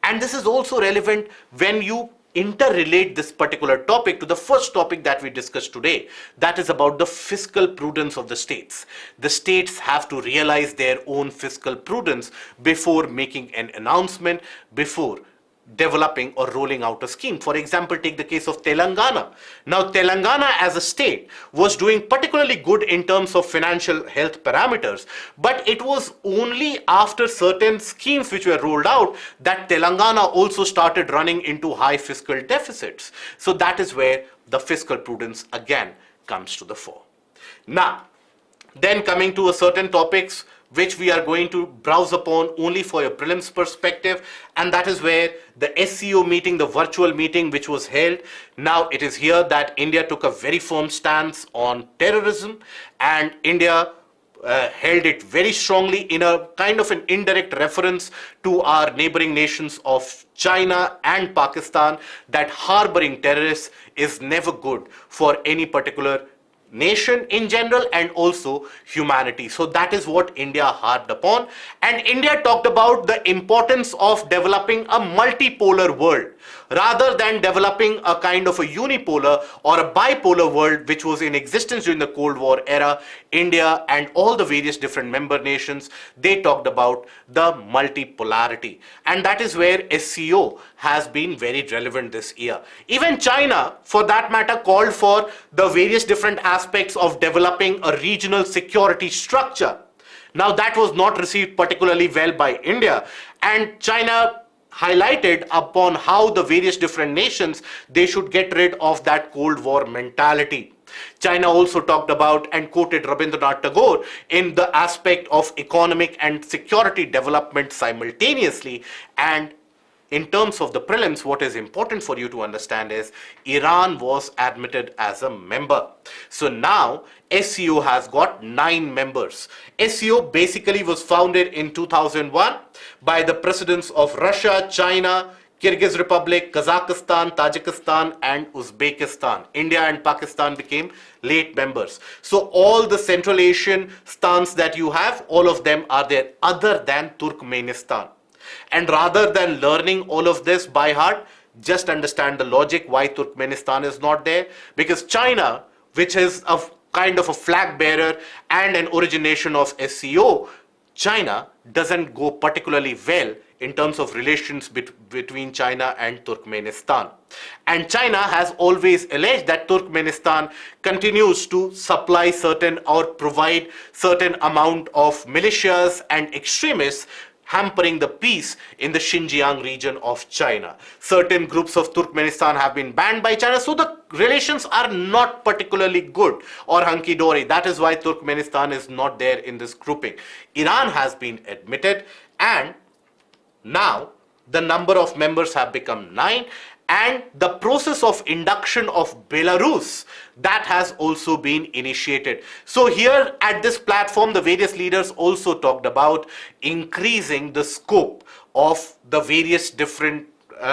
And this is also relevant when you interrelate this particular topic to the first topic that we discussed today, that is about the fiscal prudence of the states. The states have to realize their own fiscal prudence before making an announcement, before developing or rolling out a scheme. For example, take the case of Telangana. Now, Telangana as a state was doing particularly good in terms of financial health parameters, but it was only after certain schemes which were rolled out that Telangana also started running into high fiscal deficits. So that is where the fiscal prudence again comes to the fore. Now, then coming to a certain topics which we are going to browse upon only for your prelims perspective, and that is where the SCO meeting, the virtual meeting which was held. Now it is here that India took a very firm stance on terrorism, and India held it very strongly in a kind of an indirect reference to our neighboring nations of China and Pakistan, that harboring terrorists is never good for any particular nation in general and also humanity. So that is what India harped upon, and India talked about the importance of developing a multipolar world rather than developing a kind of a unipolar or a bipolar world which was in existence during the Cold War era. India and all the various different member nations, they talked about the multipolarity, and that is where SCO has been very relevant this year. Even China, for that matter, called for the various different aspects of developing a regional security structure. Now that was not received particularly well by India, and China highlighted upon how the various different nations, they should get rid of that Cold War mentality. China also talked about and quoted Rabindranath Tagore in the aspect of economic and security development simultaneously. And in terms of the prelims, what is important for you to understand is Iran was admitted as a member. So now SCO has got 9 members. SCO basically was founded in 2001 by the presidents of Russia, China, Kyrgyz Republic, Kazakhstan, Tajikistan, and Uzbekistan. India and Pakistan became late members. So all the Central Asian stans that you have, all of them are there other than Turkmenistan. And rather than learning all of this by heart, just understand the logic why Turkmenistan is not there. Because China, which is a kind of a flag bearer and an origination of SCO, China doesn't go particularly well in terms of relations between China and Turkmenistan. And China has always alleged that Turkmenistan continues to supply certain or provide certain amount of militias and extremists, hampering the peace in the Xinjiang region of China. Certain groups of Turkmenistan have been banned by China, so the relations are not particularly good or hunky-dory. That is why Turkmenistan is not there in this grouping. Iran has been admitted, and now the number of members have become 9, and the process of induction of Belarus, that has also been initiated. So here at this platform, the various leaders also talked about increasing the scope of the various different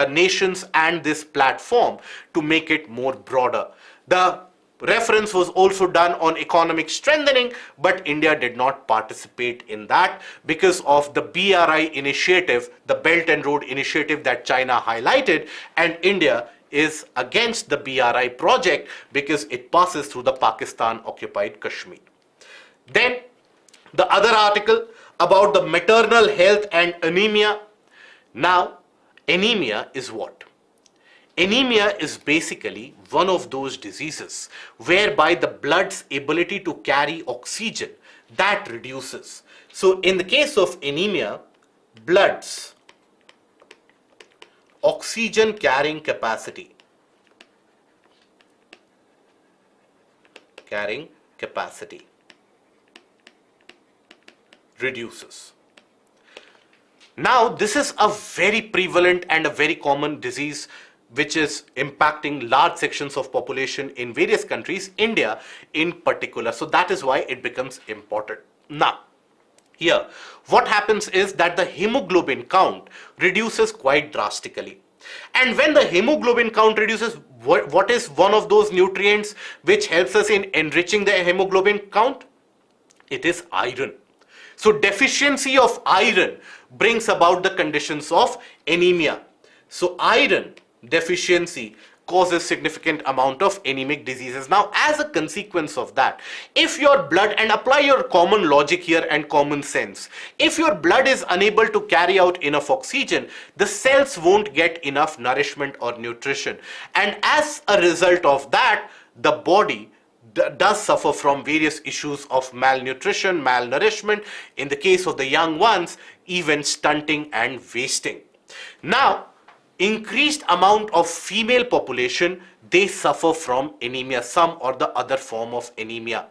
nations and this platform to make it more broader. The reference was also done on economic strengthening, but India did not participate in that because of the BRI initiative, the Belt and Road initiative that China highlighted, and India is against the BRI project because it passes through the Pakistan occupied Kashmir. Then the other article about the maternal health and anemia. Now, anemia is what? Anemia is basically one of those diseases whereby the blood's ability to carry oxygen that reduces. So in the case of anemia, blood's oxygen carrying capacity reduces. Now, this is a very prevalent and a very common disease which is impacting large sections of population in various countries, India in particular. So that is why it becomes important. Now, here, what happens is that the hemoglobin count reduces quite drastically. And when the hemoglobin count reduces, what is one of those nutrients which helps us in enriching the hemoglobin count? It is iron. So deficiency of iron brings about the conditions of anemia. So iron deficiency causes significant amount of anemic diseases. Now, as a consequence of that, if your blood, and apply your common logic here and common sense, if your blood is unable to carry out enough oxygen, the cells won't get enough nourishment or nutrition. And as a result of that, the body does suffer from various issues of malnutrition, malnourishment, in the case of the young ones, even stunting and wasting. Now, increased amount of female population, they suffer from anemia, some or the other form of anemia.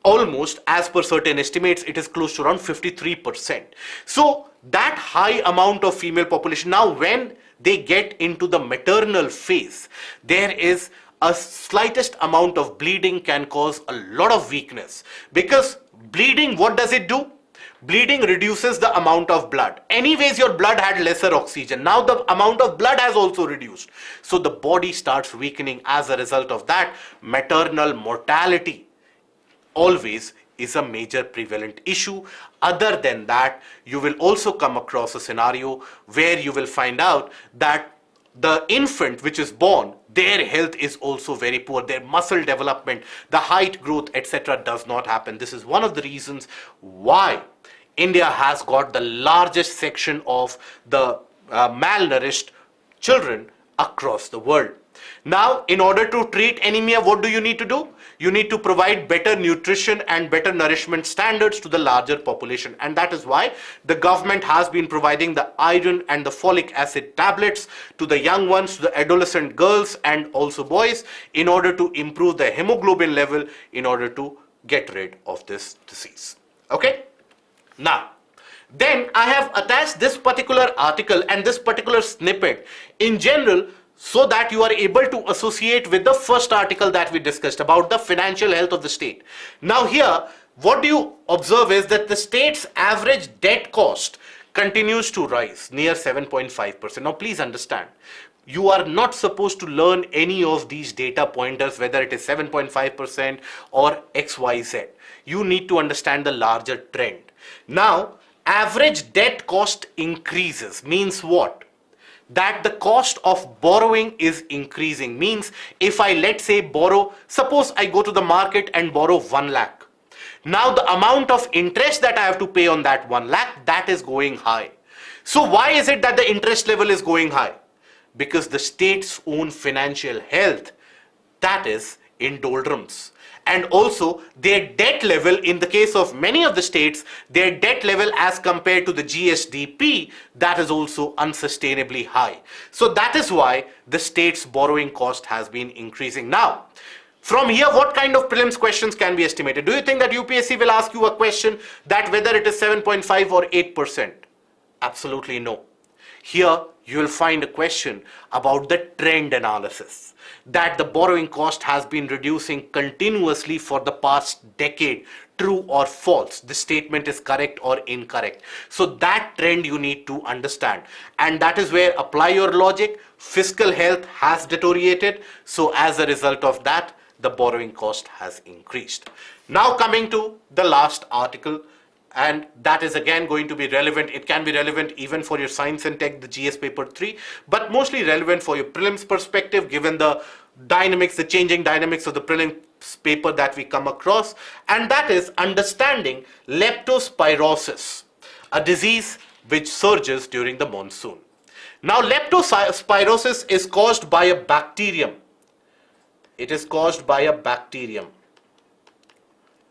Almost, as per certain estimates, it is close to around 53%. So that high amount of female population, now when they get into the maternal phase, there is a slightest amount of bleeding can cause a lot of weakness, because bleeding, what does it do? Bleeding reduces the amount of blood. Anyways, your blood had lesser oxygen. Now the amount of blood has also reduced. So the body starts weakening. As a result of that, maternal mortality always is a major prevalent issue. Other than that, you will also come across a scenario where you will find out that the infant which is born, their health is also very poor. Their muscle development, the height growth, etc. does not happen. This is one of the reasons why India has got the largest section of the malnourished children across the world. Now, in order to treat anemia, what do you need to do? You need to provide better nutrition and better nourishment standards to the larger population. And that is why the government has been providing the iron and the folic acid tablets to the young ones, to the adolescent girls and also boys, in order to improve the hemoglobin level, in order to get rid of this disease. Okay? Now, then I have attached this particular article and this particular snippet in general, so that you are able to associate with the first article that we discussed about the financial health of the state. Now here, what do you observe is that the state's average debt cost continues to rise, near 7.5%. Now please understand, you are not supposed to learn any of these data pointers, whether it is 7.5% or XYZ. You need to understand the larger trend. Now, average debt cost increases means what? That the cost of borrowing is increasing. Means if I, let's say, borrow, suppose I go to the market and borrow 1 lakh. Now the amount of interest that I have to pay on that 1 lakh, that is going high. So why is it that the interest level is going high? Because the state's own financial health, that is in doldrums. And also their debt level, in the case of many of the states, their debt level as compared to the GSDP, that is also unsustainably high. So that is why the state's borrowing cost has been increasing. Now, from here, what kind of prelims questions can be estimated? Do you think that UPSC will ask you a question that whether it is 7.5 or 8%? Absolutely no. Here you will find a question about the trend analysis, that the borrowing cost has been reducing continuously for the past decade. True or false? The statement is correct or incorrect. So that trend you need to understand, and that is where apply your logic. Fiscal health has deteriorated, so as a result of that, the borrowing cost has increased. Now coming to the last article, and that is again going to be relevant. It can be relevant even for your science and tech, the GS paper 3, but mostly relevant for your prelims perspective, given the dynamics, the changing dynamics of the prelims paper that we come across, and that is understanding leptospirosis, a disease which surges during the monsoon. Now, leptospirosis is caused by a bacterium. It is caused by a bacterium.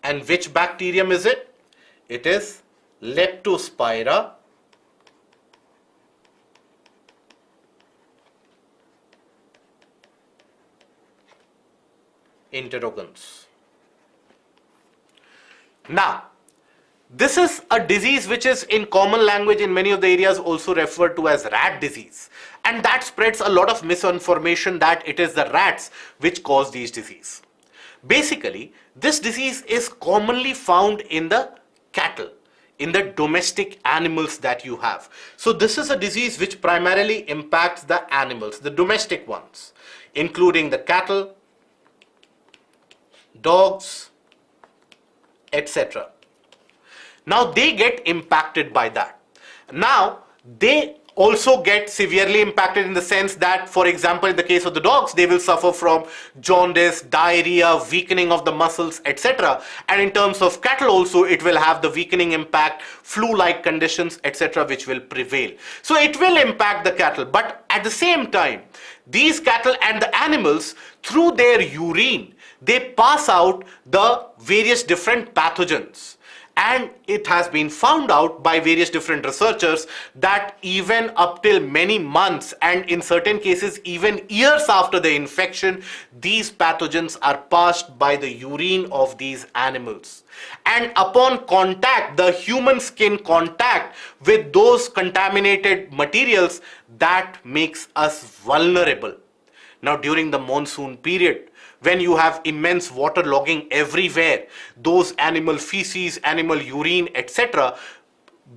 And which bacterium is it? It is Leptospira interrogans. Now, this is a disease which is in common language in many of the areas also referred to as rat disease, and that spreads a lot of misinformation that it is the rats which cause these disease. Basically, this disease is commonly found in the cattle, in the domestic animals that you have. So this is a disease which primarily impacts the animals, the domestic ones, including the cattle, dogs, etc. Now they get impacted by that. Now they also get severely impacted in the sense that, for example, in the case of the dogs, they will suffer from jaundice, diarrhea, weakening of the muscles, etc. And in terms of cattle also, it will have the weakening impact, flu-like conditions, etc., which will prevail. So it will impact the cattle, but at the same time, these cattle and the animals, through their urine, they pass out the various different pathogens. And it has been found out by various different researchers that even up till many months, and in certain cases even years after the infection, these pathogens are passed by the urine of these animals. And upon contact, the human skin contact with those contaminated materials, that makes us vulnerable. Now, during the monsoon period, when you have immense water logging everywhere, those animal feces, animal urine, etc.,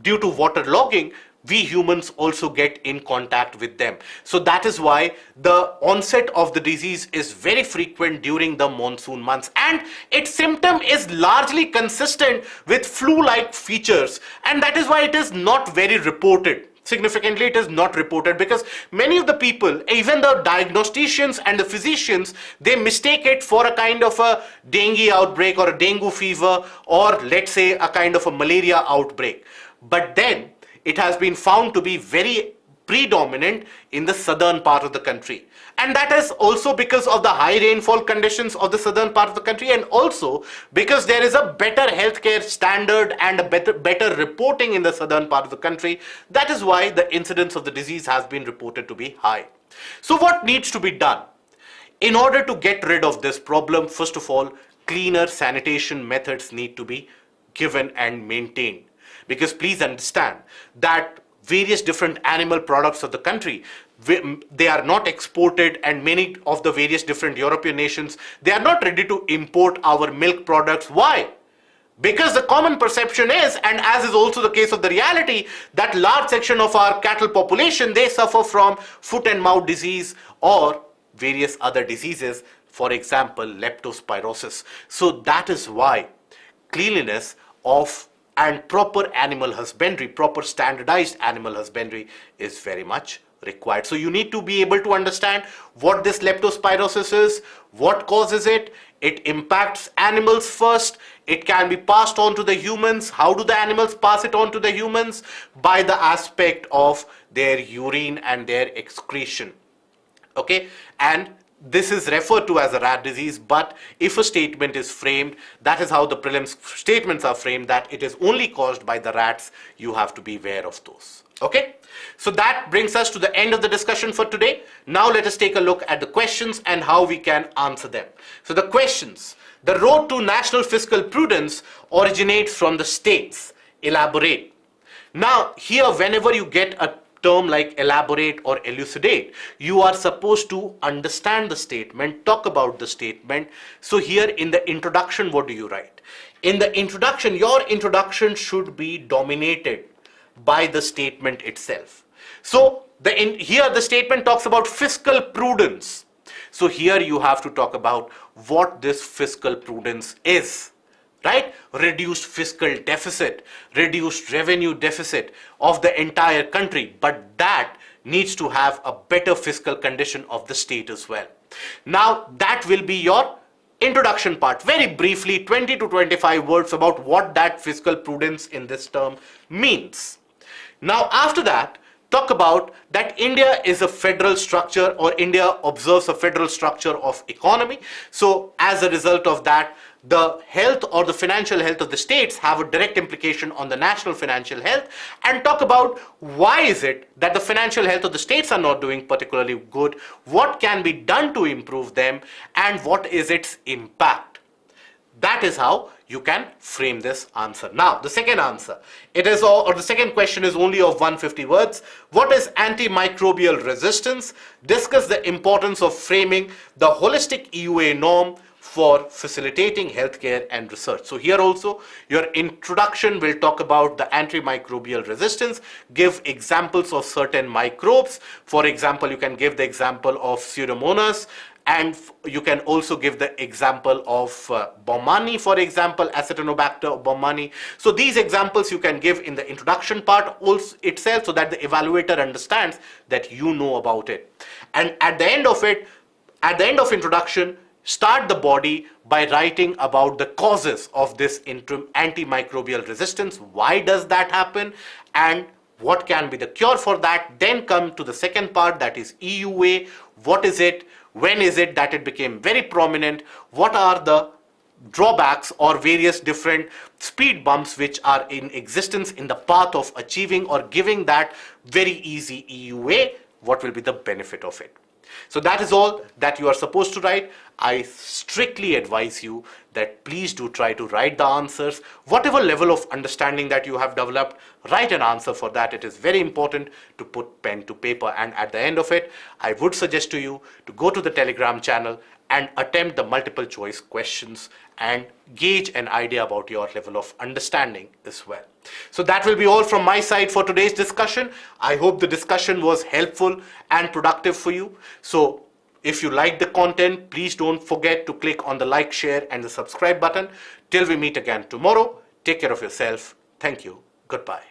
due to water logging, we humans also get in contact with them. So that is why the onset of the disease is very frequent during the monsoon months, and its symptom is largely consistent with flu-like features, and that is why it is not very reported. Significantly, it is not reported because many of the people, even the diagnosticians and the physicians, they mistake it for a kind of a dengue outbreak or a dengue fever, or let's say a kind of a malaria outbreak. But then it has been found to be very predominant in the southern part of the country. And that is also because of the high rainfall conditions of the southern part of the country, and also because there is a better healthcare standard and a better reporting in the southern part of the country. That is why the incidence of the disease has been reported to be high. So what needs to be done? In order to get rid of this problem, first of all, cleaner sanitation methods need to be given and maintained. Because please understand that various different animal products of the country, they are not exported, and many of the various different European nations, they are not ready to import our milk products. Why? Because the common perception is, and as is also the case of the reality, that large section of our cattle population, they suffer from foot and mouth disease or various other diseases, for example, leptospirosis. So that is why cleanliness of and proper animal husbandry, proper standardized animal husbandry is very much required. So you need to be able to understand what this leptospirosis is, what causes it. It impacts animals first. It can be passed on to the humans. How do the animals pass it on to the humans? By the aspect of their urine and their excretion. Okay, and this is referred to as a rat disease, but if a statement is framed, that is how the prelims statements are framed, that it is only caused by the rats, you have to be aware of those. Okay, so that brings us to the end of the discussion for today. Now let us take a look at the questions and how we can answer them. So the questions: the road to national fiscal prudence originates from the states. Elaborate. Now here, whenever you get a term like elaborate or elucidate, you are supposed to understand the statement, talk about the statement. So here in the introduction, what do you write? In the introduction, your introduction should be dominated by the statement itself. So here the statement talks about fiscal prudence. So here you have to talk about what this fiscal prudence is. Right? Reduced fiscal deficit, reduced revenue deficit of the entire country, but that needs to have a better fiscal condition of the state as well. Now that will be your introduction part. Very briefly, 20 to 25 words about what that fiscal prudence in this term means. Now after that, talk about that India is a federal structure, or India observes a federal structure of economy. So as a result of that, the health or the financial health of the states have a direct implication on the national financial health, and talk about why is it that the financial health of the states are not doing particularly good, what can be done to improve them, and what is its impact. That is how you can frame this answer. Now, the second answer, the second question is only of 150 words. What is antimicrobial resistance? Discuss the importance of framing the holistic EUA norm for facilitating healthcare and research. So here also, your introduction will talk about the antimicrobial resistance, give examples of certain microbes. For example, you can give the example of Pseudomonas, and you can also give the example of Baumannii, for example, Acinetobacter baumannii. So these examples you can give in the introduction part also itself, so that the evaluator understands that you know about it. And at the end of it, at the end of introduction, start the body by writing about the causes of this antimicrobial resistance. Why does that happen? And what can be the cure for that? Then come to the second part, that is EUA. What is it? When is it that it became very prominent? What are the drawbacks or various different speed bumps which are in existence in the path of achieving or giving that very easy EUA? What will be the benefit of it? So that is all that you are supposed to write. I strictly advise you that please do try to write the answers. Whatever level of understanding that you have developed, write an answer for that. It is very important to put pen to paper. And at the end of it, I would suggest to you to go to the Telegram channel and attempt the multiple choice questions and gauge an idea about your level of understanding as well. So that will be all from my side for today's discussion. I hope the discussion was helpful and productive for you. So if you like the content, please don't forget to click on the like, share, and the subscribe button. Till we meet again tomorrow, take care of yourself. Thank you. Goodbye.